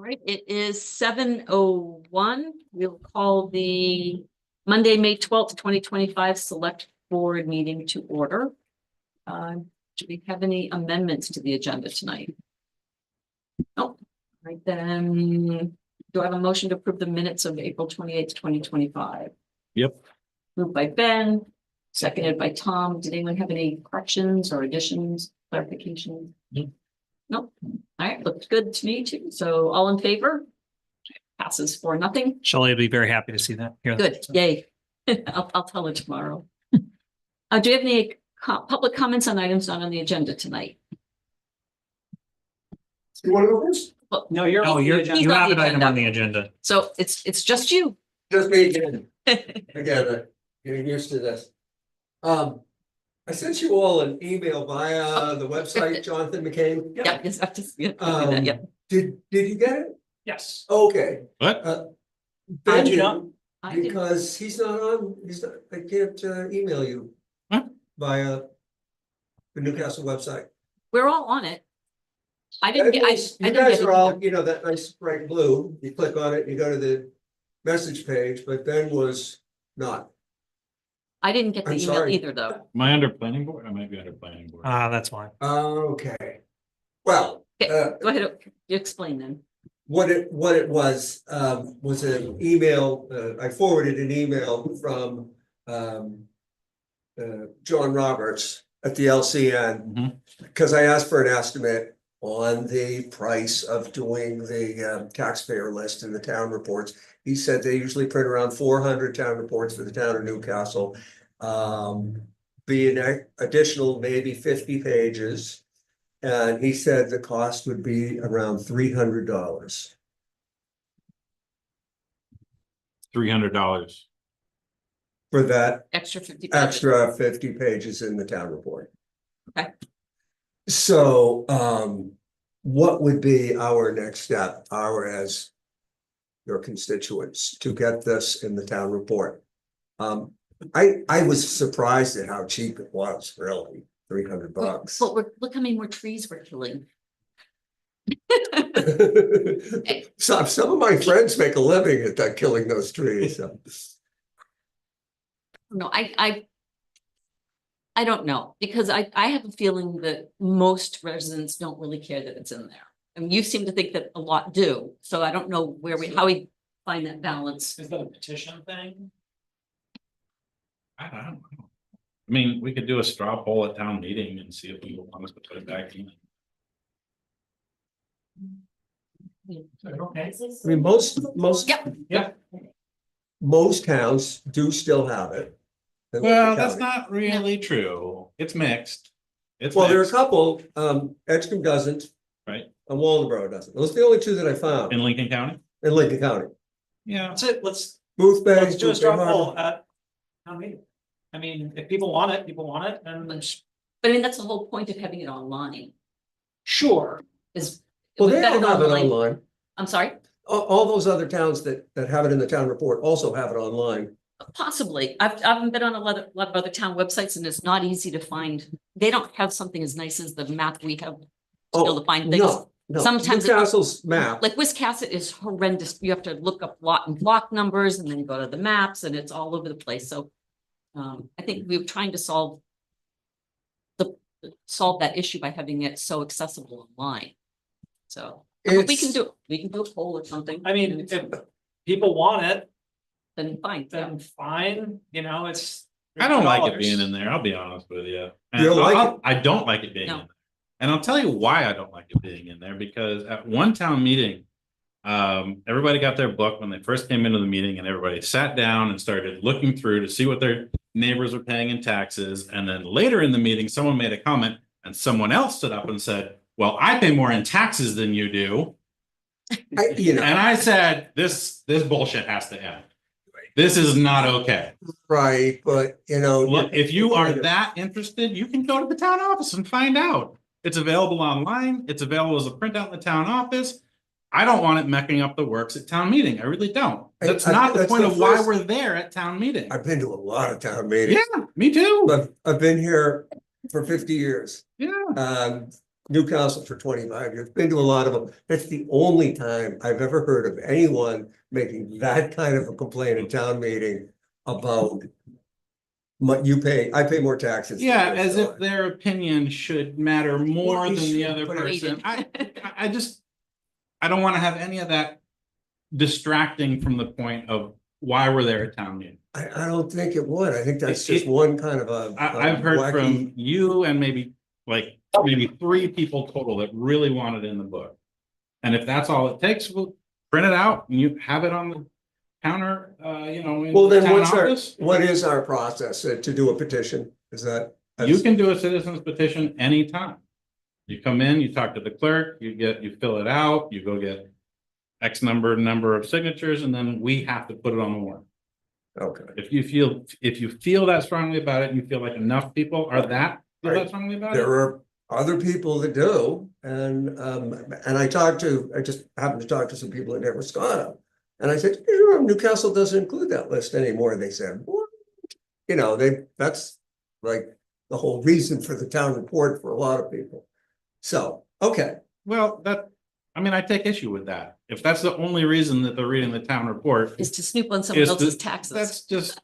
All right, it is 7:01. We'll call the Monday, May 12th, 2025 Select Board meeting to order. Do we have any amendments to the agenda tonight? Nope. All right, then, do I have a motion to approve the minutes of April 28th, 2025? Yep. Moved by Ben, seconded by Tom. Did anyone have any corrections or additions, clarifications? Nope. All right, looks good to me too. So all in favor? Passes 4-0. Shelley would be very happy to see that. Hear that. Good, yay. I'll tell her tomorrow. Do you have any public comments on items not on the agenda tonight? You want to go first? Well, No, you on have the an item agenda. on the agenda. So it's just you. Just me again. Again, getting used to this. I sent you all an email via the website, Jonathan McCain. Yeah, yes, I just, yeah, I'll do that, yeah. Did you get it? Yes. Okay. What? Ben Did you not? didn't, I did- because he's not on, I can't email you. What? Via the Newcastle website. We're all on it. I didn't get, I You didn't guys get it are all, either. that nice bright blue, you click on it, you go to the message page, but Ben was not. I didn't get the I'm email sorry. either, though. Am I under planning board? I might be under planning board. That's fine. Okay. Well, Okay, go ahead, you explain then. what it was an email, I forwarded an email from John Roberts at the LCN. Mhm. Because I asked for an estimate on the price of doing the taxpayer list in the town reports. He said they usually print around 400 town reports for the town of Newcastle. Be an additional maybe 50 pages. And he said the cost would be around $300 $300. for that Extra 50 pages. extra 50 pages in the town report. Okay. So, what would be our next step, as your constituents, to get this in the town report? I was surprised at how cheap it was, really, $300. But look how many more trees we're killing. Some of my friends make a living at that, killing those trees, so. No, I don't know, because I have a feeling that most residents don't really care that it's in there. And you seem to think that a lot do, so I don't know how we find that balance. Is that a petition thing? I don't know. I mean, we could do a straw poll at town meeting and see if people want us to put it back in. Okay. I mean, most. Yep. Yeah. Most towns do still have it. Well, that's not really true. It's mixed. It's Well, there are a mixed. couple, Edgecombe doesn't. Right. And Waldeboro doesn't. Those are the only two that I found In Lincoln County. in Lincoln County. Yeah. That's it. Let's Booth Bay. do a Booth Bay straw Harbor. poll at town meeting. I mean, if people want it, and But I mean, that's the whole point of having it online, sure. is. Well, we've they got don't have it online. online. I'm sorry, All those other towns that have it in the town report also have it online. possibly. I've been on a lot of other town websites, and it's not easy to find. They don't have something as nice as the map we have to be able to find things. No. Sometimes it- Newcastle's map, Like Wiscasset is horrendous. You have to look up lot and block numbers and then go to the maps, and it's all over the place. So I think we were trying to solve that issue by having it so accessible online. So but we can do a poll or something. I mean, if people want it, Then fine, yeah. then fine, it's. I don't like it $50. being in there. I'll be honest with you. And You don't like I don't like it being No. in there. And I'll tell you why I don't like it being in there, because at one town meeting, everybody got their book when they first came into the meeting, and everybody sat down and started looking through to see what their neighbors were paying in taxes. And then later in the meeting, someone made a comment and someone else stood up and said, well, I pay more in taxes than you do. And I said, this bullshit has to end. This is not okay. right, but Look, if you are that interested, you can go to the town office and find out. It's available online. It's available as a printout in the town office. I don't want it mecking up the works at town meeting. I really don't. That's not the that's point the of why first- we're there at town meeting. I've been to a lot of town meetings. Yeah, me too. I've been here for 50 years. Yeah. Newcastle for 25 years, been to a lot of them. That's the only time I've ever heard of anyone making that kind of a complaint in town meeting about I pay more taxes. than Yeah, you, as so if their opinion should matter more Well, than they the should, other but it- person. I just, I don't want to have any of that distracting from the point of why we're there at town meeting. I don't think it would. I think that's It- just one kind of a. I've heard wacky- from you and maybe 3 people total that really want it in the book. And if that's all it takes, we'll print it out and you have it on the counter, in Well, the then town office. what is our process to do a petition? Is that? You can do a citizen's petition anytime. You come in, you talk to the clerk, you fill it out, you go get X number of signatures, and then we have to put it on the warrant. Okay, If you feel that strongly about it, and you feel like enough people feel that strongly about there it. are other people that do, and I just happened to talk to some people at Nebrascana. And I said, Newcastle doesn't include that list anymore. They said, what? That's like the whole reason for the town report for a lot of people. So, okay, Well, I take issue with that. If that's the only reason that they're reading the town report, Is to snoop on someone Is to- else's taxes. that's just,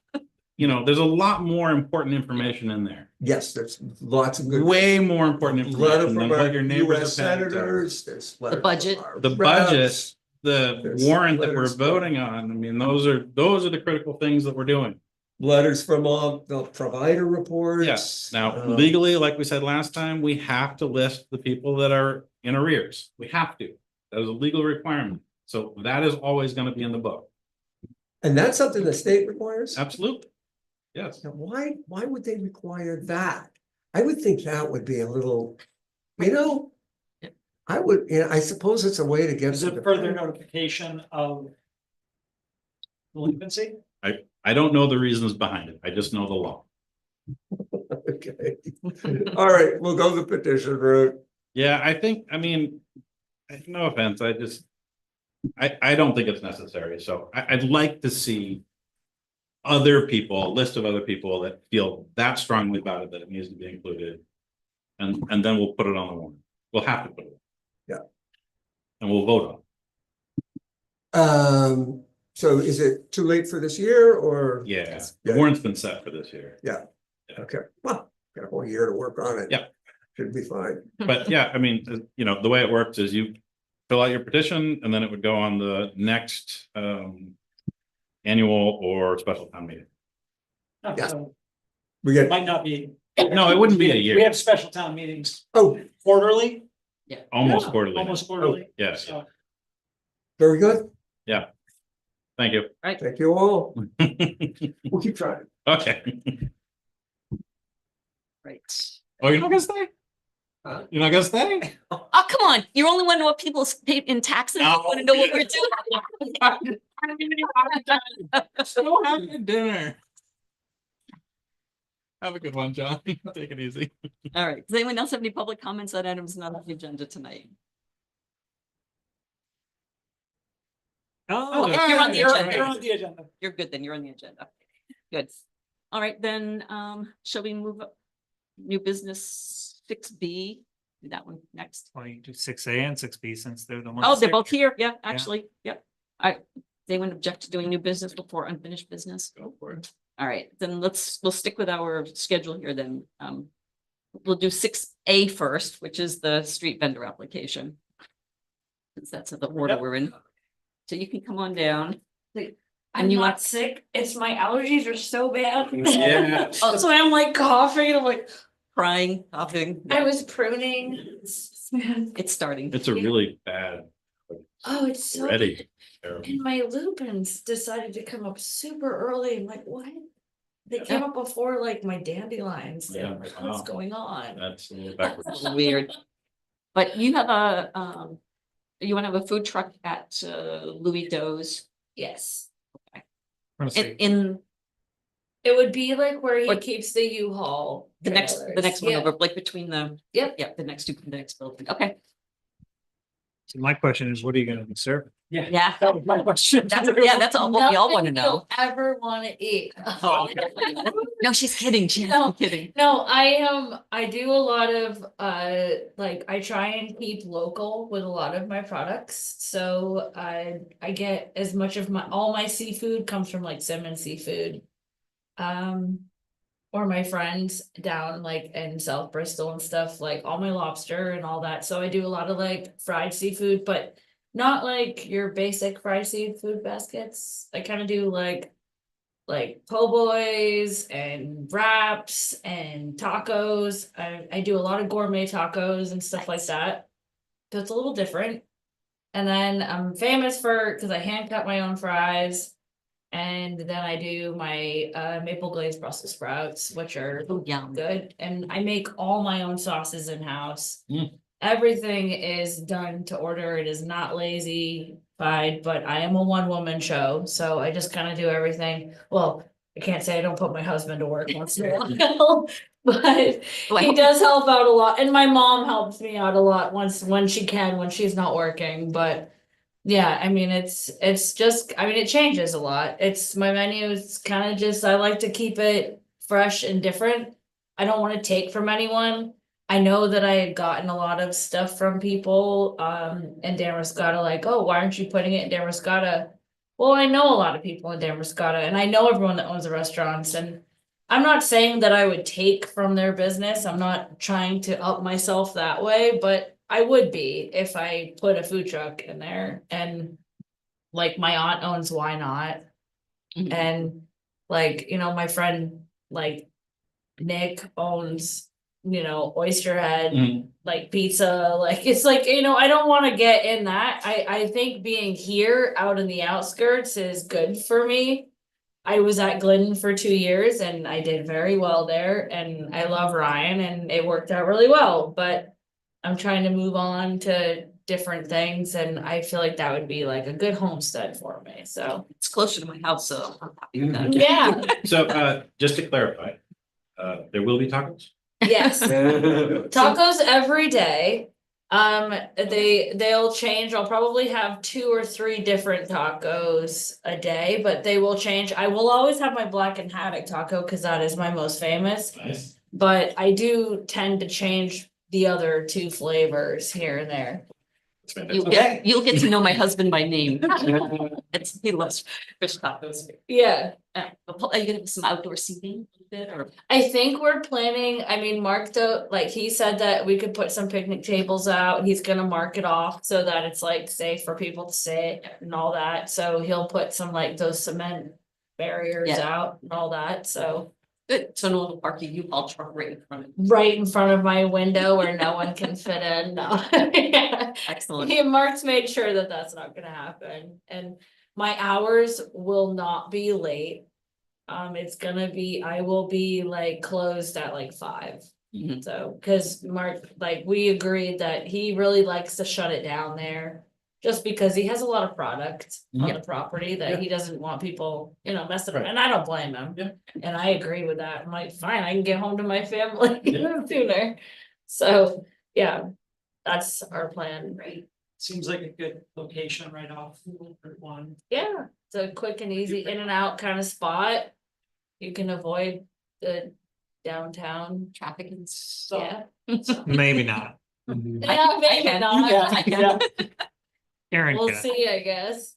there's a lot more important information in there. yes, there's lots of good. Way more important Letter information than from our what your neighbors US have had to tell you. senators, there's. letter from budget. our The budget. reps. The There's warrant that we're letters. voting on, those are the critical things that we're doing. Letters from all the provider reports. Yes, now um, legally, like we said last time, we have to list the people that are in arrears. We have to. That is a legal requirement. So that is always gonna be in the book. And that's something the state requires? Absolutely. Yes. Now, why would they require that? I would think that would be a little, you know. I would, I suppose it's a way to get. Is to it the- further notification of delinquency? I don't know the reasons behind it. I just know the law. Okay, all right, we'll go the petition route. Yeah, no offense, I don't think it's necessary, so I'd like to see other people, a list of other people that feel that strongly about it, that it needs to be included. And then we'll put it on the warrant. We'll have to put it. Yeah. And we'll vote on it. So is it too late for this year or? Yeah, Yeah. the warrant's been set for this year. Okay, well, got a whole year to work on it. Yeah. Should be fine. But yeah, the way it works is you fill out your petition and then it would go on the next annual or special town meeting. Yeah. So We it get, might not be. No, it wouldn't be a We year, have special town meetings oh, quarterly. almost Yeah, quarterly. Almost quarterly. Yes, So very good. thank you. Thank you all. We'll keep trying. Okay. Right. Oh, you're not gonna stay? Huh? You're not gonna stay? Oh, come on. You only want to know what people pay in taxes. You want to know what we're doing. Still having dinner. Have a good one, John. Take it easy. All right. Does anyone else have any public comments on items not on the agenda tonight? Oh, Okay, you're on the agenda. You're on the agenda. You're good then. You're on the agenda. Good. All right, then, shall we move up? New business 6B, do that one next. Well, you can do 6A and 6B since they're the ones. Oh, they're sick. both here. Yeah, actually, yep. They wouldn't object to doing new business before unfinished business. Go for it. All right, then we'll stick with our schedule here then. We'll do 6A first, which is the street vendor application. Since that's the order Yep. we're in. So you can come on down. I'm you not want- sick. It's my allergies are so bad. Yeah. Oh, So I'm like coughing and I'm like, crying, coughing. I was pruning. It's starting. It's a really bad Oh, it's so. ready. And my lupins decided to come up super early. I'm like, what? They came up before like my dandelions. Yeah, I'm like, wow. what's going on? That's a little It's backwards. a little weird. But you have you want to have a food truck at Louis Doe's Yes, From in it would be like where he What- keeps the U-Haul. the next one Yeah. over, like between the. Yep. Yeah, the next building. Okay. So my question is, what are you gonna be serving? Yeah. That was my question. That's all what we all want to Nothing know. you'll Ever wanna eat. Oh. No, she's kidding. She's No. kidding. No, I do a lot of, like, I try and keep local with a lot of my products, so I get as much of all my seafood comes from like Simmons Seafood. Or my friends down like in South Bristol and stuff, like all my lobster and all that, so I do a lot of like fried seafood, but not like your basic fried seafood baskets. I kind of do like po' boys and wraps and tacos. I do a lot of gourmet tacos and stuff like that. So it's a little different. And then I'm famous because I hand cut my own fries. And then I do my maple glazed Brussels sprouts, which are Oh, yum. good. And I make all my own sauces in-house. Mm. Everything is done to order. It is not lazy-fied, but I am a one-woman show, so I just kind of do everything. Well, I can't say I don't put my husband to work once in a while, but he does help out a lot. And my mom helps me out a lot when she can, when she's not working, but yeah, I mean, it's just, I mean, it changes a lot. My menu is kind of just, I like to keep it fresh and different. I don't want to take from anyone. I know that I had gotten a lot of stuff from people, in Damascata, like, oh, why aren't you putting it in Damascata? Well, I know a lot of people in Damascata, and I know everyone that owns the restaurants, and I'm not saying that I would take from their business. I'm not trying to up myself that way, but I would be if I put a food truck in there. And like my aunt owns Why Not? Mhm. And like, my friend like Nick owns, Oyster Head, Mhm. like pizza, like it's like, I don't want to get in that. I think being here out in the outskirts is good for me. I was at Glidden for 2 years and I did very well there, and I love Ryan and it worked out really well, but I'm trying to move on to different things, and I feel like that would be like a good homestead for me, so. It's closer to my house, so I'm happy with that. Yeah, So, just to clarify, there will be tacos? yes, tacos every day. They'll change. I'll probably have 2 or 3 different tacos a day, but they will change. I will always have my black and haddock taco because that is my most famous. Nice. But I do tend to change the other 2 flavors here and there. That's You'll get to know my husband by name. He loves fish tacos. Yeah, Are you gonna have some outdoor seating with it, or? I think we're planning, I mean, Mark, though, like he said that we could put some picnic tables out. He's gonna mark it off so that it's like safe for people to sit and all that. So he'll put some like those cement barriers Yeah. out and all that, so. Good, so no one will park a U-Haul truck right in front of you. Right in front of my window where no one can fit in, no. Excellent. Mark's made sure that that's not gonna happen, and my hours will not be late. I will be like closed at like 5, Mhm. so, cause Mark, like, we agreed that he really likes to shut it down there. Just because he has a lot of product on the property that he doesn't want people, messing around, Right. and I don't blame him. Yeah. And I agree with that, I'm like, fine, I can get home to my family Yeah. sooner. So, yeah, that's our plan. Great. Seems like a good location right off Route 1. Yeah, it's a quick and easy in and out kind of spot. You can avoid the downtown, Traffic and. yeah. Maybe not. Yeah, I maybe can. not. I can. Aaron We'll can. see, I guess.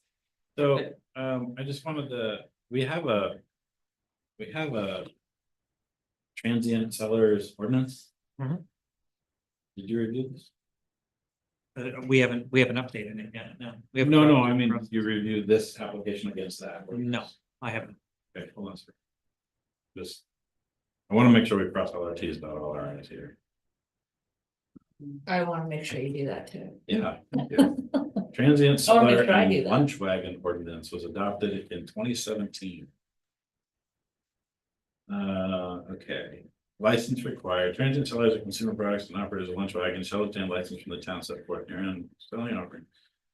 So, I just wanted to, we have a transient sellers ordinance. Mhm. Did you review this? We haven't updated it yet, no. We haven't No, updated I it mean, for- you reviewed this application against that. No. I haven't. Okay, hold on a second. Just, I want to make sure we cross all our T's, dot all our I's here. I wanna make sure you do that too. Yeah. thank you. Transient I wanna make seller sure I do and that. lunch wagon ordinance was adopted in 2017. Okay, license required, transient sellers of consumer products and operators of lunch wagon shall obtain license from the town set forth herein, selling and offering.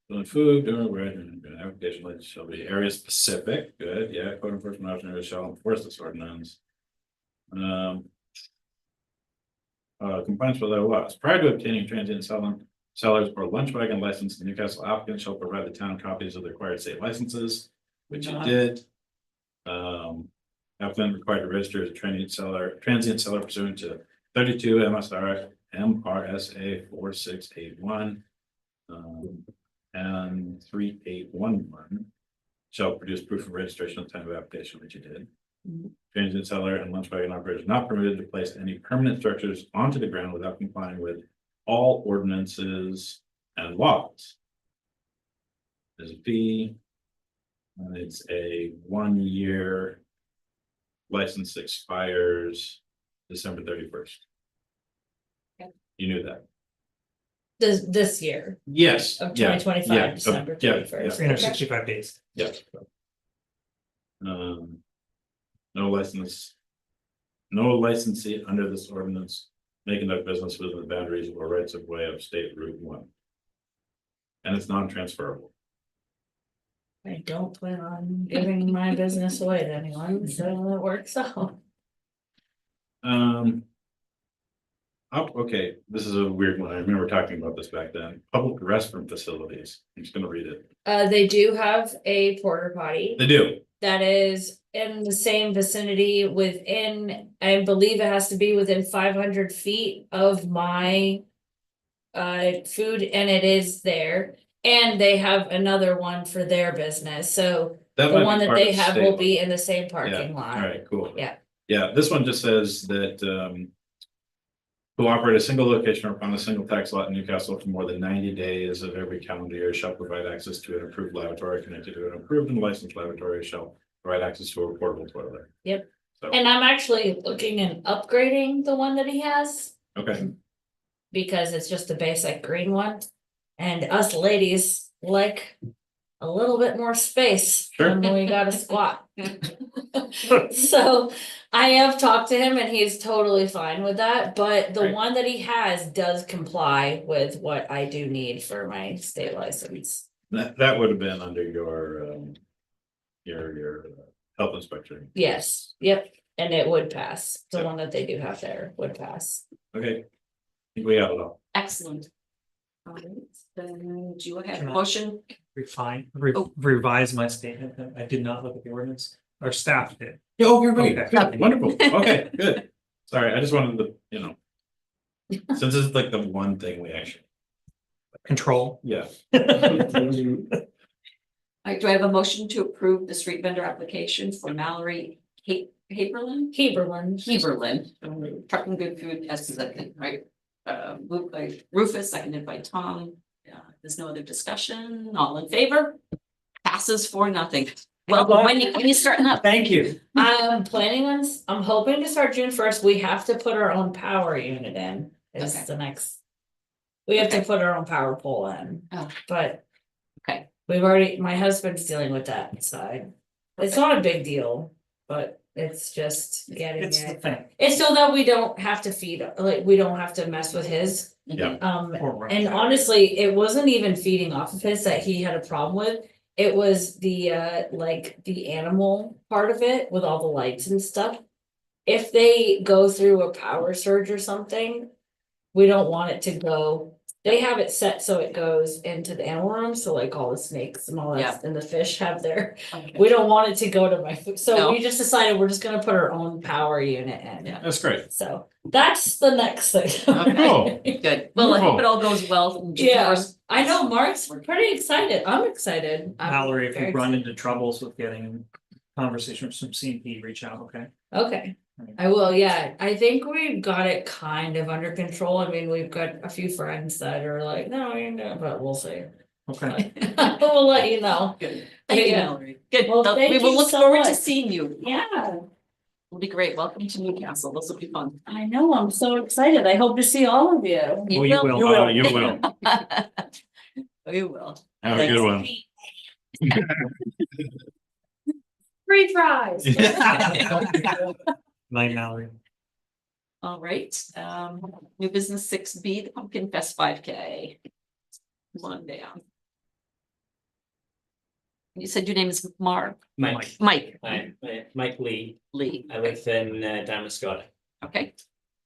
Selling food, doing bread, and application license shall be area specific, good, yeah, code enforcement officer shall enforce this ordinance. Compliance with other laws, prior to obtaining transient sellers or lunch wagon licensed in Newcastle applicants shall provide the town copies of the required state licenses, which you did. Applicant required to register as a transient seller pursuant to 32 MRSA 4681. And 3811 shall produce proof of registration at the time of application, which you did. Mhm. Transient seller and lunch wagon operators not permitted to place any permanent structures onto the ground without complying with all ordinances and laws. There's a fee. And it's a 1 year. License expires December 31st. Okay. You knew that? This year Yes. of yeah, 2025, yeah, December yeah, 31st. 365 days. Yeah. No license. No licensee under this ordinance may conduct business within the boundaries or rights of way of State Route 1. And it's non-transferable. I don't plan on giving my business away to anyone, so it works out. Okay, this is a weird one. I remember talking about this back then. Public restroom facilities. I'm just gonna read it. They do have a porta potty They do. that is in the same vicinity within, I believe it has to be within 500 feet of my. Food, and it is there, and they have another one for their business, so That the might be one that part they of have state will law. be in the same Yeah, parking all lot. right, cool. Yeah. Yeah, this one just says that, who operate a single location or on a single tax lot in Newcastle for more than 90 days of every calendar year shall provide access to an approved lavatory connected to an approved and licensed lavatory shall provide access to a portable toilet. Yep. So, And I'm actually looking and upgrading the one that he has, okay, because it's just a basic green one. And us ladies like a little bit more space Sure. when we gotta squat. So I have talked to him and he's totally fine with that, but the Right. one that he has does comply with what I do need for my state license. that would have been under your health inspector. Yes, yep, and it would pass. The one that they do have there would pass. Okay. I think we have it all. Excellent. All right, then do you have a Can I- motion? Oh. Revise my statement that I did not look at the ordinance, or staff did. Yeah, okay, great, Okay. good, wonderful, okay, good. Sorry, I just wanted to, since this is like the one thing we actually, Control. yeah. All right, do I have a motion to approve the street vendor application for Mallory Haberlin? Heberlin, trucking good food as presented, right? Moved by Rufus, seconded by Tom. There's no other discussion, all in favor? Passes 4-0. Well, when you starting up? Thank you. I'm planning on, I'm hoping to start June 1st. We have to put our own power unit in, is Okay. the next. We have to Okay. put our own power pole in. Oh. But. Okay. We've already, my husband's dealing with that side. It's not a big deal, but it's just getting It's the it. thing. It's so that we don't have to feed, like, we don't have to mess with his. Yeah. Or- And honestly, it wasn't even feeding off of his that he had a problem with. It was the like the animal part of it with all the lights and stuff. If they go through a power surge or something, we don't want it to go. They have it set so it goes into the animal room, so like all the snakes and all that, Yeah. and the fish have their. Okay. We don't want it to go to my food, so No. we just decided we're just gonna put our own power unit in. Yeah. That's great. So that's the next thing. Okay, good. Well, I hope it all goes well. in June Yeah, 1st. I know Mark's pretty excited. I'm excited. I'm Mallory, if very you run into troubles with getting conversations from CMP, reach out, okay? Okay, I will, yeah. I think we got it kind of under control. I mean, we've got a few friends that are like, no, you know, but we'll see. Okay. We'll let you know. Good. Thank you, Yeah. Mallory. Good. Well, thank We will you look so forward to much. seeing you. Yeah, It'll be great. Welcome to Newcastle. This will be fun. I know. I'm so excited. I hope to see all of you. Oh, you will. You will. You will. Have a good one. Free fries. Night, Mallory. All right, new business 6B, the Pumpkin Fest 5K. Come on down. You said your name is Mark, Mike. Mike Hi, Mike Lee. Lee. I live in Damascus. Okay,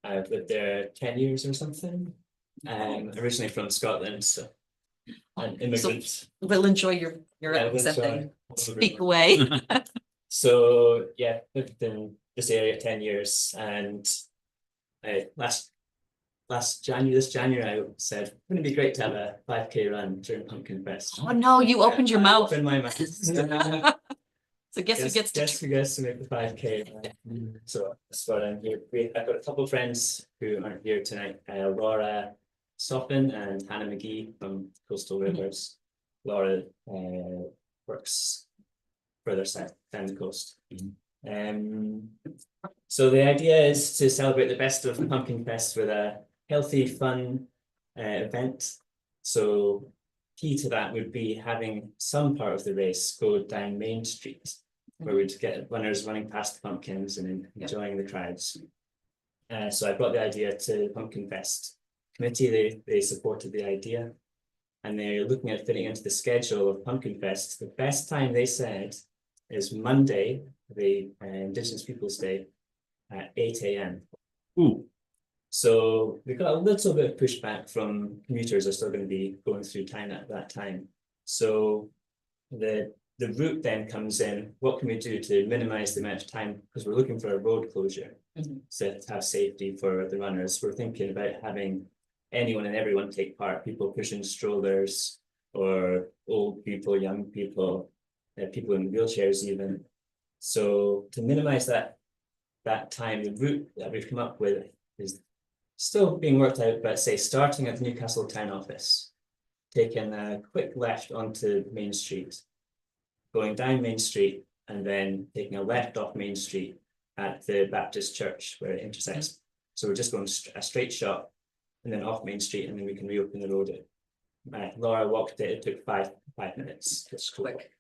I've lived there 10 years or something. Originally from Scotland, so. An immigrant. We'll enjoy your Yeah, we'll accent try. and speak away. So, yeah, lived in this area 10 years and last January, this January, I said, wouldn't it be great to have a 5K run during Pumpkin Fest? Oh, no, you opened your I mouth. opened my mouth. So guess who gets Guess to, who gets to make the 5K? So that's what I'm here. I've got a couple of friends who aren't here tonight. Laura Soffin and Hannah McGee from Coastal Rivers. Laura works further south down the coast. So the idea is to celebrate the best of Pumpkin Fest with a healthy, fun event. So key to that would be having some part of the race go down Main Street, where we'd get runners running past the pumpkins and enjoying the crowds. So I brought the idea to Pumpkin Fest committee. They supported the idea, and they're looking at fitting into the schedule of Pumpkin Fest. The best time they said is Monday, the Indigenous Peoples' Day, at 8 a.m. Ooh, So we got a little bit of pushback from commuters are still going to be going through town at that time. So the route then comes in, what can we do to minimize the amount of time? Because we're looking for a road closure to have safety for the runners. We're thinking about having anyone and everyone take part, people pushing strollers or old people, young people, people in wheelchairs even. So to minimize that time, the route that we've come up with is still being worked out, but say starting at the Newcastle town office, taking a quick left onto Main Street, going down Main Street, and then taking a left off Main Street at the Baptist church where it intersects. So we're just going a straight shot and then off Main Street, and then we can reopen the road. Laura walked it, it took five minutes. Just quick.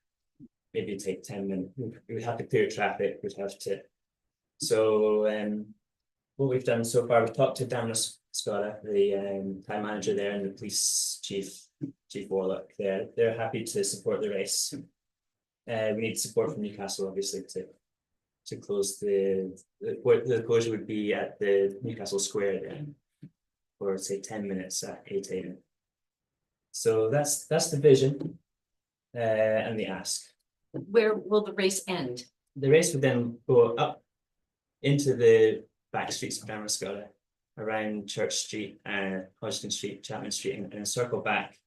Maybe take 10 minutes. We would have to clear traffic, we'd have to. So what we've done so far, we've talked to Dan Scotta, the time manager there, and the police chief Warlock. They're happy to support the race. We need support from Newcastle, obviously, to close the closure would be at the Newcastle Square there, for say 10 minutes at 8 a.m. So that's the vision and the ask. where will the race end? The race would then go up into the back streets of Damariscotta, around Church Street, Hodgson Street, Chapman Street, and circle back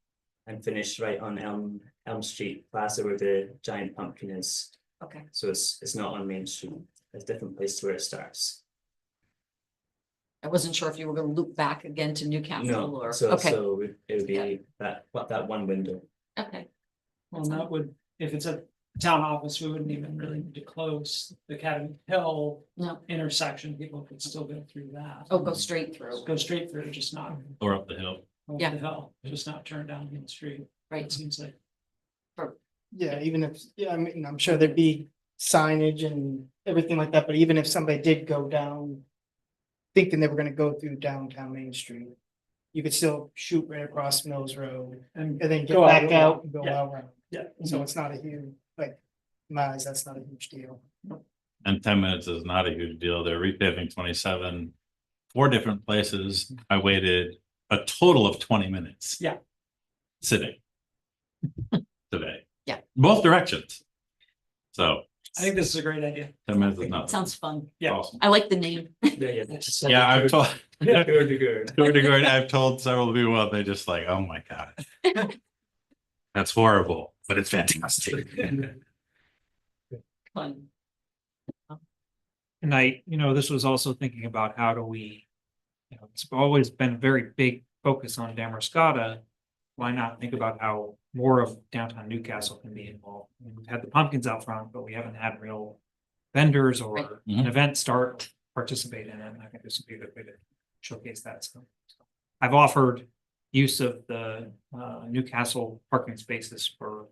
and finish right on Elm Street Plaza where the giant pumpkin is. Okay. So it's not on Main Street. It's a different place to where it starts. I wasn't sure if you were gonna loop back again to Newcastle No, or, so okay, it would be that one window. okay. Well, that would, if it's a town office, we wouldn't even really need to close the Academy Hill No, intersection. People could still go through that. oh, go straight through, Go straight through, just not or up the hill. over Yeah. the hill, just not turn down Main Street. It right? seems like. Yeah, even if, I mean, I'm sure there'd be signage and everything like that, but even if somebody did go down. Thinking they were gonna go through downtown Main Street. You could still shoot right across Mills Road and then get Go out back around. out and go Yeah. out around. Yeah. So it's not a huge, like, in my eyes, that's not a huge deal. And 10 minutes is not a huge deal. They're repaving 27, 4 different places. I waited a total of 20 minutes. Yeah. Sitting. Today. Yeah. Both directions. So I think this is a great idea. 10 minutes is not Sounds fun. Yeah. awesome. I like the name. Yeah, I've told, Door to door. door to door, I've told several people, and they just like, oh my God. That's horrible, but it's fantastic. Fun. And this was also thinking about how do we, it's always been a very big focus on Damariscotta. Why not think about how more of downtown Newcastle can be involved? I mean, we've had the pumpkins out front, but we haven't had real vendors or Right. an event start participate in it. And I think this would be a good way to showcase that. So I've offered use of the Newcastle parking spaces for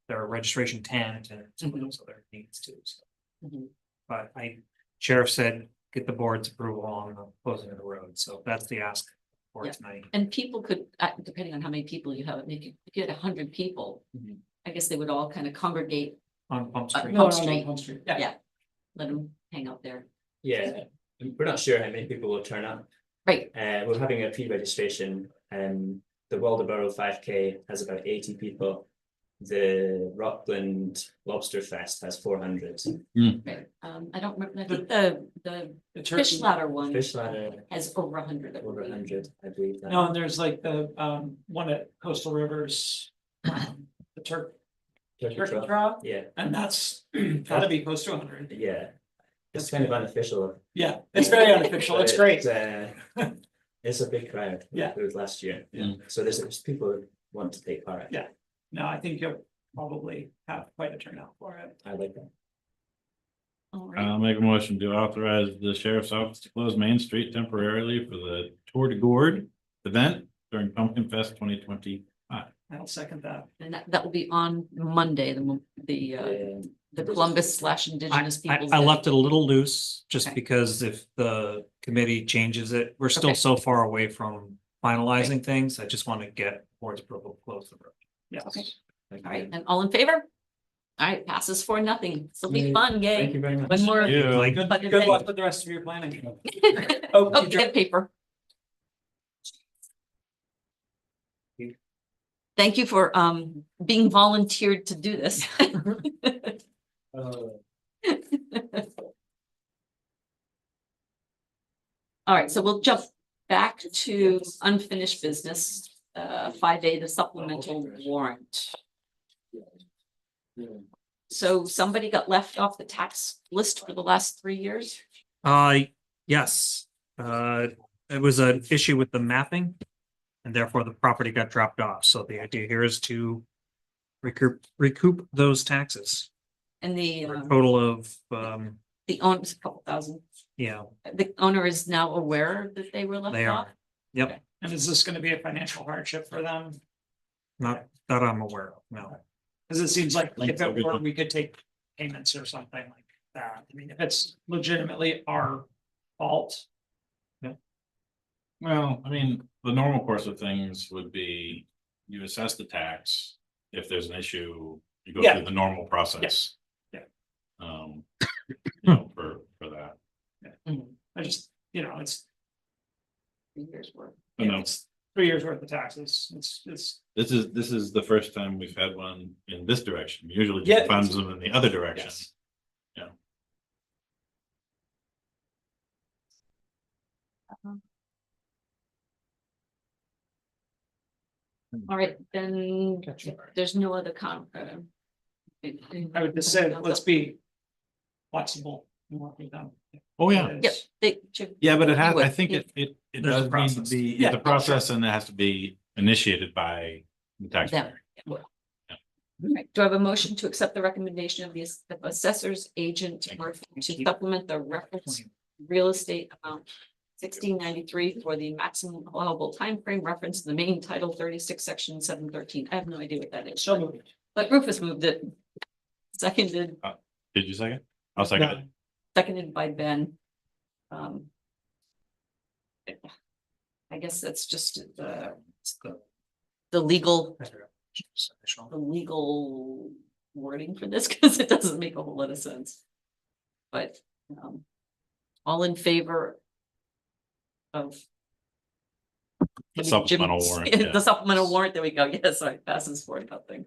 their registration tent and some of those other needs too. So. Mhm. But Sheriff said, get the board's approval on the closing of the road. So that's the ask for Yeah. tonight. And people could, depending on how many people you have, maybe if you had 100 people, Mhm. I guess they would all kind of congregate, On Pump Street. No, Pump Street. Pump Street. Yeah. let them hang out there. Yeah, we're not sure how many people will turn up. Right, We're having a pre-registration The Waldoboro 5K has about 80 people. The Rockland Lobster Fest has 400. Right, I don't remember, I think the The fish turkey, ladder one Fish ladder has over 100. I over believe. 100, I believe. that. no, and there's like the one at Coastal Rivers. The Turkey turkey trot. draw, Yeah, and that's gotta be close to 100. yeah. It's kind of unofficial. Yeah, it's very unofficial, it's great. It's a big crowd. Yeah. It was last year. Yeah. So there's people who want to take part. Yeah. No, I think you'll probably have quite a turnout for it. I like that. All right, I'll make a motion to authorize the sheriff's office to close Main Street temporarily for the Tour de Gourd event during Pumpkin Fest 2020. I'll second that. and that will be on Monday, the Columbus / Indigenous Peoples. I Day. left it a little loose, just Okay. because if the committee changes it, we're still Okay. so far away from finalizing things. I just want to get board's approval to close the road. Yes. Okay. All right, and all in favor? All right, passes for nothing. This'll be Yay. fun, yay. Thank you very much. One more. Yeah. Like, Good, But good luck with the rest of your planning. Oh, Oh, you get paper. Thank you for being volunteered to do this. All right, so we'll jump back to unfinished business, 5A, the supplemental warrant. So somebody got left off the tax list for the last 3 years? Yes, it was an issue with the mapping. And therefore the property got dropped off. So the idea here is to recoup those taxes. And For a total of, the owner's a couple thousand. yeah, The owner is now aware that they were left they off? are. Yep, And is this gonna be a financial hardship for them? not that I'm aware of, no. Cause it seems like Like if it were, everything. we could take payments or something like that. I mean, if it's legitimately our fault. Well, I mean, the normal course of things would be you assess the tax. If there's an issue, you go Yeah. through the normal process. Yeah. For that. I just, it's, 3 years worth. But no, it's 3 years worth of taxes. It's, this is the first time we've had one in this direction. Usually Yeah. just funds them in the other direction. yes. All right, then Gotcha. there's no other I would just say, let's be flexible and work with them. Oh, yeah. Yep, they should. Yeah, but it has, I would, think yeah. it There's a does need to process. be, Yeah, it's a process and it has to be initiated by the taxpayer. All right, do I have a motion to accept the recommendation of the assessor's agent to supplement the reference real estate amount 1693 for the maximum allowable time frame reference to the main title 36, section 713. I have no idea what that is. So moved. But Rufus moved it. Seconded, Did you second? I'll second it. seconded by Ben. I guess that's just the legal wording for this, because it doesn't make a whole lot of sense. But all in favor of The supplemental warrant, yeah. The supplemental warrant, there we go. Yes, sorry, passes for nothing.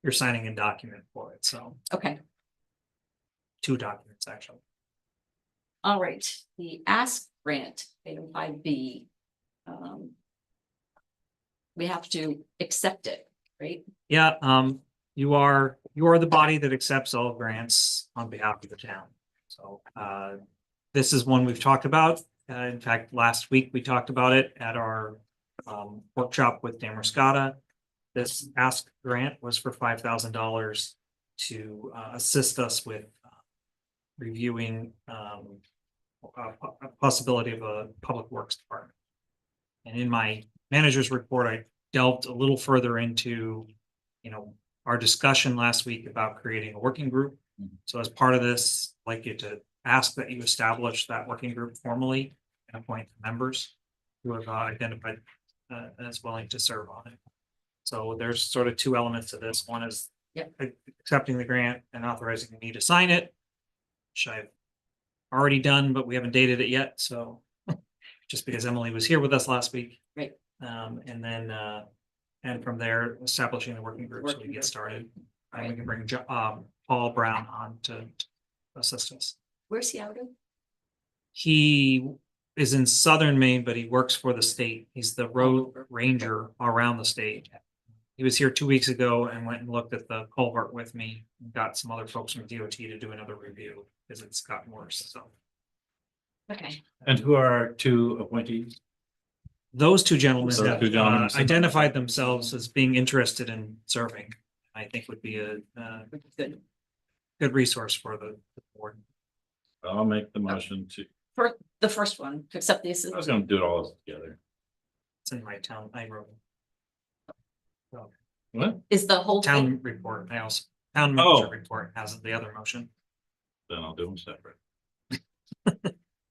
You're signing a document for it, so Okay, 2 documents actually. all right, the ask grant, item 5B. We have to accept it, right? Yeah, you are the body that accepts all grants on behalf of the town. So, this is one we've talked about. In fact, last week we talked about it at our, workshop with Damerscotta. This ask grant was for $5,000 to, assist us with reviewing, a possibility of a public works department. And in my manager's report, I delved a little further into, our discussion last week about creating a working group. Mhm. So as part of this, I'd like you to ask that you establish that working group formally and appoint members who have identified as willing to serve on it. So there's sort of 2 elements to this. One is Yep. accepting the grant and authorizing me to sign it, which I've already done, but we haven't dated it yet, so just because Emily was here with us last week. Right. And then, and from there, establishing the working group so we Working get group. started. And we Right. can bring Paul Brown on to assist us. Where's he out of? He is in southern Maine, but he works for the state. He's the road over. ranger around the state. He was here 2 weeks ago and went and looked at the culvert with me. Got some other folks from DOT to do another review because it's gotten worse, so. Okay, And who are our two appointees? Those two gentlemen Those have two gentlemen. identified themselves as being interested in serving. I think would be a good. good resource for the board. I'll make the motion to, For the first one, to accept these. I was gonna do it all together. It's in my town, I wrote What? Is the whole thing, town report. I also, town Oh. manager report has the other motion. Then I'll do them separate.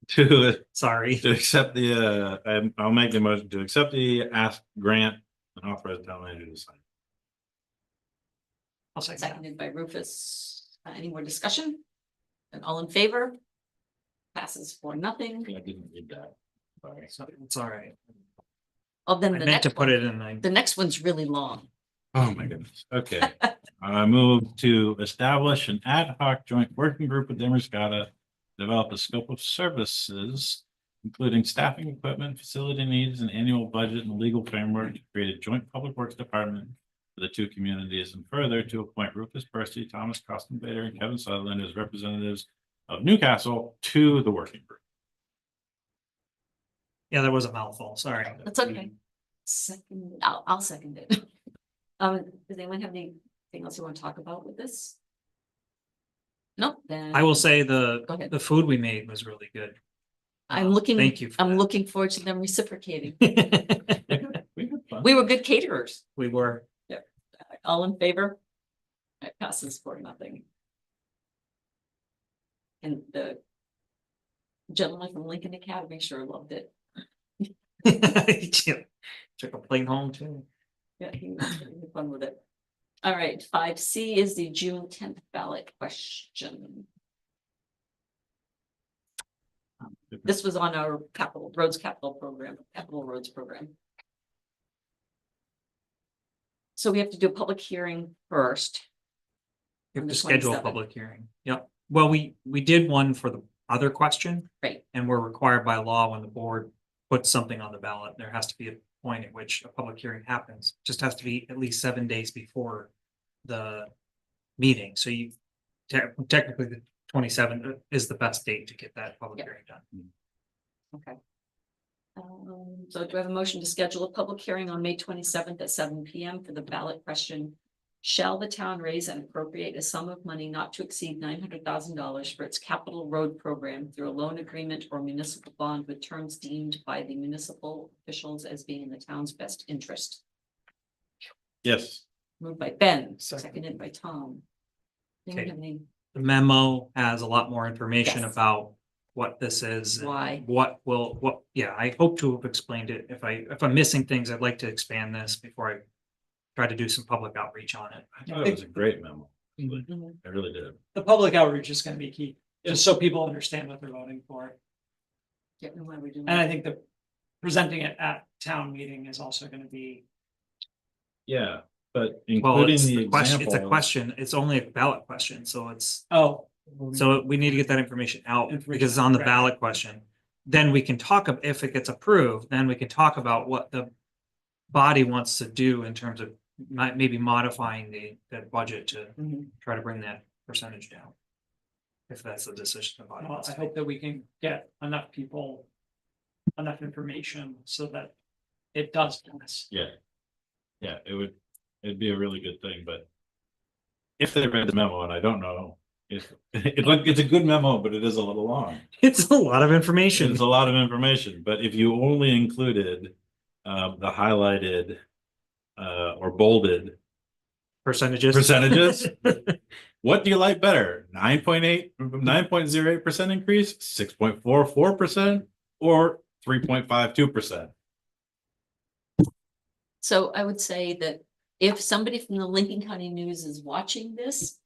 To Sorry. accept the, I'll make the motion to accept the ask grant and authorize the town manager to sign. I'll second that. seconded by Rufus, any more discussion? And all in favor? Passes for nothing. I didn't read that. Sorry. So it's all right. Oh, then I the meant to next put one, it in the. the next one's really long. Oh, my goodness. Okay. I move to establish an ad hoc joint working group with Demerscata, develop a scope of services, including staffing, equipment, facility needs, and annual budget and legal framework to create a joint public works department for the two communities, and further to appoint Rufus Percy, Thomas Costenbader, and Kevin Sutherland as representatives of Newcastle to the working group. Yeah, that was a mouthful, sorry. That's okay. Second, I'll second it. Does anyone have anything else you want to talk about with this? No, then. I will say Go ahead. the food we made was really good. I'm looking, Thank you. for I'm that. looking forward to them reciprocating. We had fun. We were good caterers. We were. All in favor? It passes for nothing. And the gentleman from Lincoln Academy sure loved it. Took a plane home too. Yeah, he was having fun with it. All right, 5C is the June 10th ballot question. This was on our capital roads capital roads program. So we have to do a public hearing first. You On have the to schedule a 27th. public hearing. Yep. Well, we did one for the other question. Right. And we're required by law when the board puts something on the ballot, there has to be a point at which a public hearing happens. Just has to be at least 7 days before the meeting. So you technically the 27th is the best date to get that public Yep. hearing done. Okay. So do I have a motion to schedule a public hearing on May 27th at 7 PM for the ballot question? Shall the town raise and appropriate a sum of money not to exceed $900,000 for its capital road program through a loan agreement or municipal bond with terms deemed by the municipal officials as being in the town's best interest? Yes. Moved by Ben, Second. seconded by Tom. Anyone Okay. have any The memo has a lot more information Yes. about what this is. and Why? Yeah, I hope to have explained it. If I'm missing things, I'd like to expand this before I try to do some public outreach on it. I thought it was a great memo. Mhm. I really did. The public outreach is gonna be key, just so people understand what they're voting for. Yeah, and why we're doing And I it. think that presenting it at town meeting is also gonna be, Yeah, but Well, including it's the the question, it's a example. question, it's only a ballot question, so it's, so we need to get that information out because Information, it's on the right. ballot question. Then we can talk, if it gets approved, then we can talk about what the body wants to do in terms of maybe modifying the budget to Mhm. try to bring that percentage down. If that's the decision the body well, wants I to hope that we can get enough people, enough information so that it does pass. Yeah. Yeah, it'd be a really good thing, but. If they read the memo, and I don't know, it's a good memo, but it is a little long. It's a lot of information. It's a lot of information, but if you only included the highlighted or bolded Percentages. percentages, what do you like better? 9.08% increase, 6.44%, or 3.52%? So I would say that if somebody from the Lincoln County News is watching this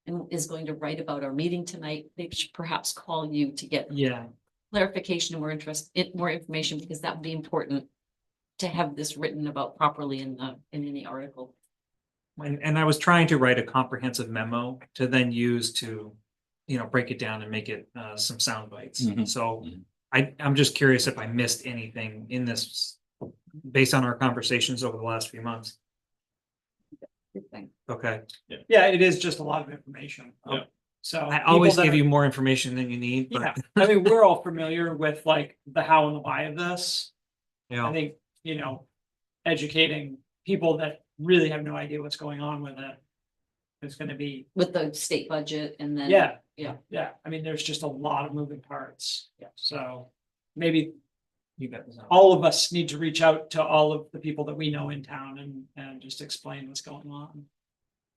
and is going to write about our meeting tonight, they should perhaps call you to get Yeah, clarification and more information, because that would be important to have this written about properly in any article. And I was trying to write a comprehensive memo to then use to, break it down and make it some sound bites. Mhm. So Mhm. I'm just curious if I missed anything in this based on our conversations over the last few months. Good thing. Okay, Yeah, it is just a lot of information. Yeah. So. I always people that give are- you more information than you need, Yeah, but I mean, we're all familiar with like the how and the why of this. I think, educating people that really have no idea what's going on with it. Is gonna be, With the state budget and then. yeah. yeah. Yeah, I mean, there's just a lot of moving parts. Yeah. So maybe you got this. all of us need to reach out to all of the people that we know in town and just explain what's going on.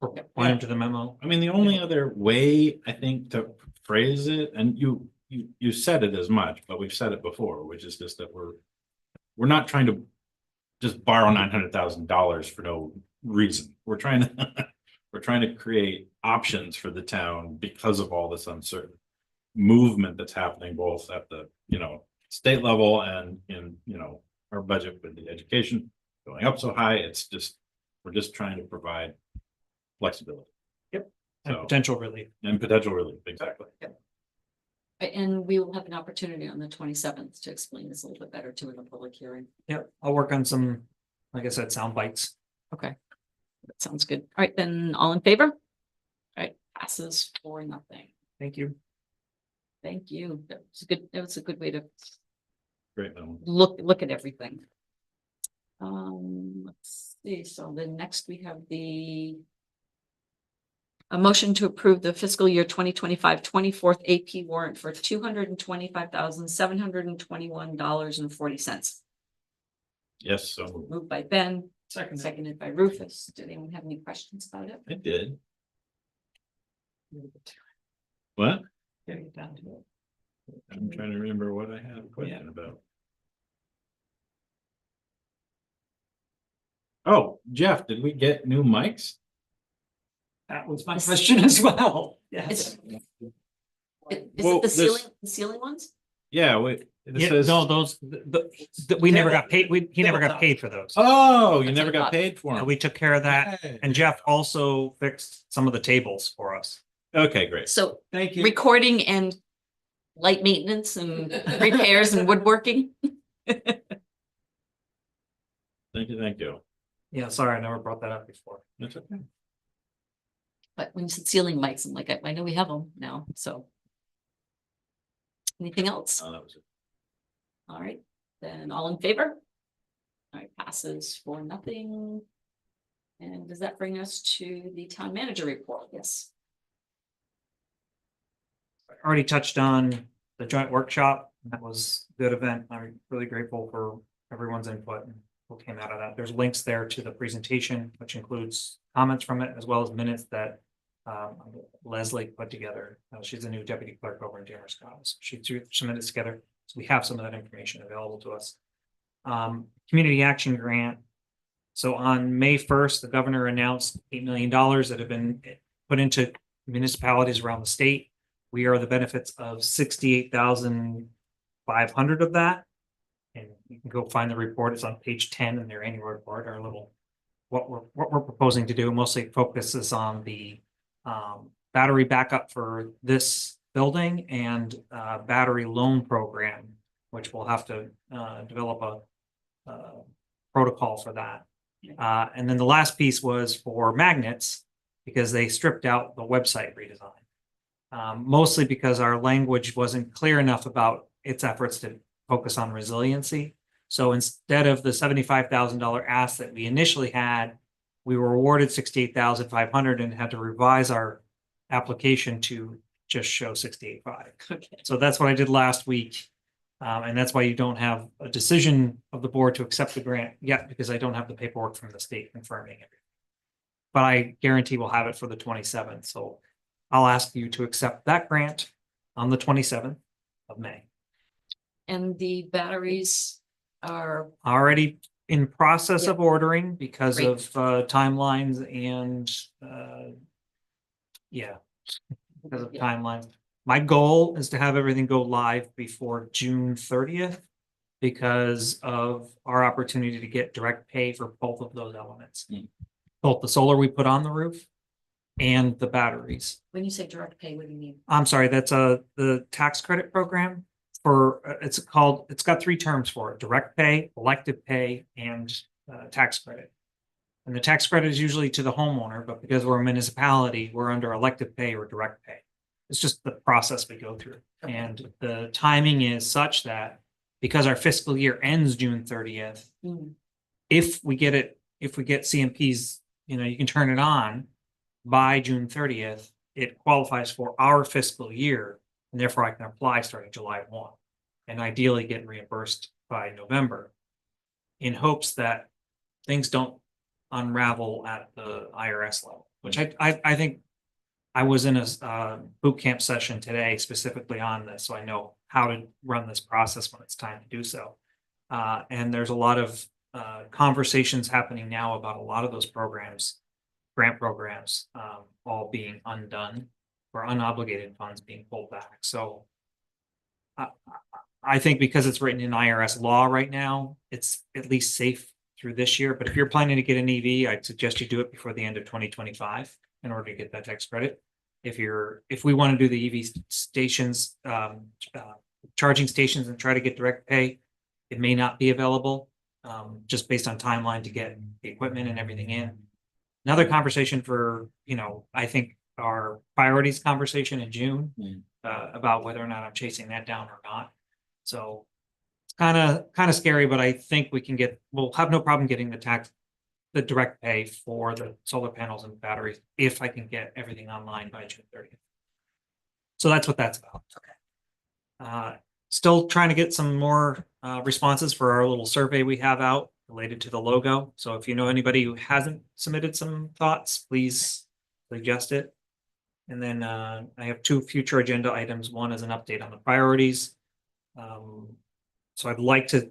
Point them to the memo. I mean, the only other way I think to phrase it, and you said it as much, but we've said it before, which is just that we're not trying to just borrow $900,000 for no reason. We're trying to create options for the town because of all this uncertain movement that's happening both at the, state level and in, our budget with the education going up so high. We're just trying to provide flexibility. And So, potential relief. and potential relief, exactly. And we will have an opportunity on the 27th to explain this a little bit better too in a public hearing. Yep, I'll work on some, like I said, sound bites. Okay. That sounds good. All right, then all in favor? All right, passes 4-0. Thank you. Thank you. That was a good way to Great. Memo. look at everything. Let's see, so then next we have a motion to approve the fiscal year 2025 24th AP warrant for $225,721.40. Yes, so Moved by Ben, Second. seconded by Rufus. Did anyone have any questions about it? I did. What? Getting it down to it. I'm trying to remember what I had a question about. Oh, Jeff, did we get new mics? That was my question as well. Yes. Is Well, it the this- ceiling ones? Yeah, wait, it Yeah, says, no, those, we never got paid, he never got Tabletop. paid for those. oh, you That's never what I got thought. paid for And them. we took care of that, Hey. and Jeff also fixed some of the tables for us. Okay, great. So Thank you. recording and light maintenance and repairs and woodworking. Thank you, thank you. Yeah, sorry, I never brought that up before. That's okay. But when you said ceiling mics, I'm like, I know we have them now, so. Anything else? Oh, that was it. All right, then all in favor? All right, passes 4-0. And does that bring us to the town manager report? Yes. I already touched on the joint workshop. That was a good event. I'm really grateful for everyone's input and what came out of that. There's links there to the presentation, which includes comments from it as well as minutes that Leslie put together. She's a new deputy clerk over in Damerscott. So she threw some minutes together. So we have some of that information available to us. Community action grant. So on May 1st, the governor announced $8 million that have been put into municipalities around the state. We are the benefits of 68,500 of that. And you can go find the report. It's on page 10 in their annual report, our little, what we're proposing to do mostly focuses on the battery backup for this building and battery loan program, which we'll have to develop a protocol for that. And then the last piece was for magnets because they stripped out the website redesign. Mostly because our language wasn't clear enough about its efforts to focus on resiliency. So instead of the $75,000 ask that we initially had, we were awarded 68,500 and had to revise our application to just show 68.5. Okay. So that's what I did last week. And that's why you don't have a decision of the board to accept the grant yet, because I don't have the paperwork from the state confirming it. But I guarantee we'll have it for the 27th. So I'll ask you to accept that grant on the 27th of May. And the batteries are, Already in process of ordering because Great. of timelines and yeah, because of Yeah. timelines. My goal is to have everything go live before June 30th. because of our opportunity to get direct pay for both of those elements. Mm. Both the solar we put on the roof and the batteries. When you say direct pay, what do you mean? I'm sorry, that's the tax credit program for, it's got three terms for it: direct pay, elective pay, and tax credit. And the tax credit is usually to the homeowner, but because we're a municipality, we're under elective pay or direct pay. It's just the process we go through. And the timing is such that because our fiscal year ends June 30th, Hmm. if we get CMPs, you can turn it on by June 30th, it qualifies for our fiscal year, and therefore I can apply starting July 1, and ideally get reimbursed by November, in hopes that things don't unravel at the IRS level, which I think I was in a boot camp session today specifically on this, so I know how to run this process when it's time to do so. And there's a lot of conversations happening now about a lot of those programs, grant programs, all being undone, or unobligated funds being pulled back. So I think because it's written in IRS law right now, it's at least safe through this year. But if you're planning to get an EV, I'd suggest you do it before the end of 2025 in order to get that tax credit. If we want to do the EV stations, charging stations and try to get direct pay, it may not be available, just based on timeline to get the equipment and everything in. Another conversation for, I think our priorities conversation in June, about whether or not I'm chasing that down or not. So it's kind of scary, but I think we'll have no problem getting the direct pay for the solar panels and batteries if I can get everything online by June 30th. So that's what that's about. Okay. Still trying to get some more responses for our little survey we have out related to the logo. So if you know anybody who hasn't submitted some thoughts, please suggest it. And then I have two future agenda items. One is an update on the priorities. So I'd like to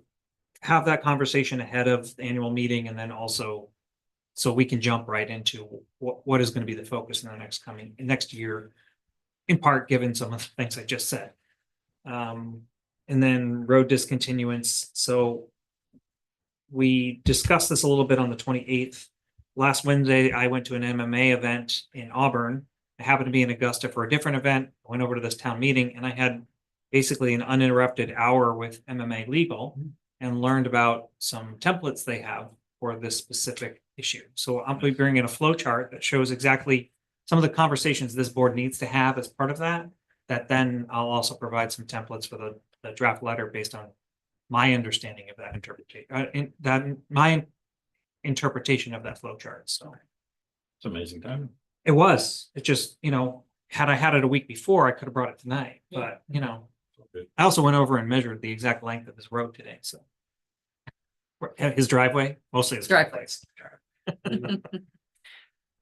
have that conversation ahead of the annual meeting, and then also so we can jump right into what is going to be the focus in the next year, in part given some of the things I just said. And then road discontinuance. So we discussed this a little bit on the 28th. Last Wednesday, I went to an MMA event in Auburn. I happened to be in Augusta for a different event. I went over to this town meeting, and I had basically an uninterrupted hour with MMA Legal and learned about some templates they have for this specific issue. So I'll be bringing a flow chart that shows exactly some of the conversations this board needs to have as part of that. That then I'll also provide some templates for the draft letter based on my understanding of that interpretation, my interpretation of that flow chart. So It's amazing time. it was. It just, had I had it a week before, I could have brought it tonight. But Good. I also went over and measured the exact length of his road today. So his driveway, mostly his Driveway.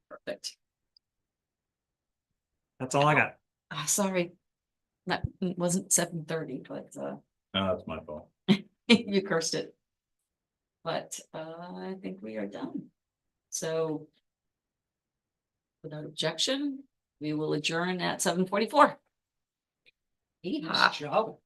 Perfect. That's all I got. Sorry. That wasn't 7:30, but Oh, that's my fault. you cursed it. But I think we are done. So without objection, we will adjourn at 7:44. Nice job.